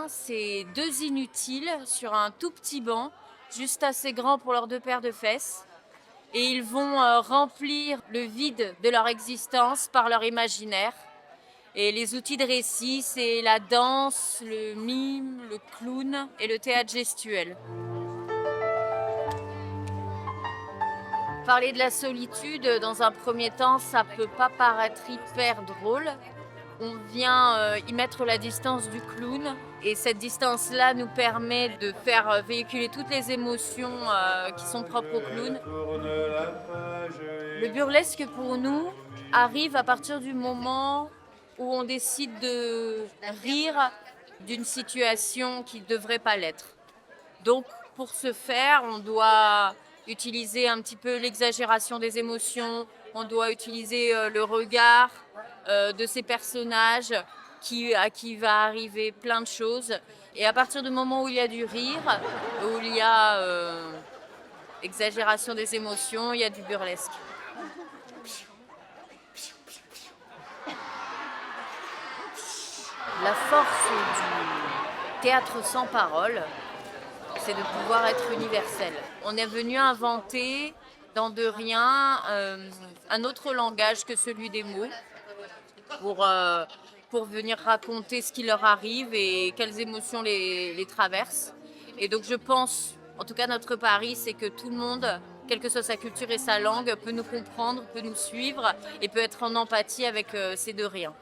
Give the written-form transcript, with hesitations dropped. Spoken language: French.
c'est deux inutiles sur un tout petit banc, juste assez grand pour leurs deux paires de fesses. Et ils vont remplir le vide de leur existence par leur imaginaire. Et les outils de récit, c'est la danse, le mime, le clown et le théâtre gestuel. Parler de la solitude, dans un premier temps, ça peut pas paraître hyper drôle. On vient y mettre la distance du clown et cette distance-là nous permet de faire véhiculer toutes les émotions qui sont propres au clown. Le burlesque pour nous arrive à partir du moment où on décide de rire d'une situation qui ne devrait pas l'être. Donc pour ce faire, on doit utiliser un petit peu l'exagération des émotions, on doit utiliser le regard de ces personnages à qui va arriver plein de choses. Et à partir du moment où il y a du rire, où il y a exagération des émotions, il y a du burlesque. La force du théâtre sans parole, c'est de pouvoir être universel. On est venu inventer dans de rien un autre langage que celui des mots pour venir raconter ce qui leur arrive et quelles émotions les traversent. Et donc je pense, en tout cas notre pari, c'est que tout le monde, quelle que soit sa culture et sa langue, peut nous comprendre, peut nous suivre et peut être en empathie avec ces deux riens.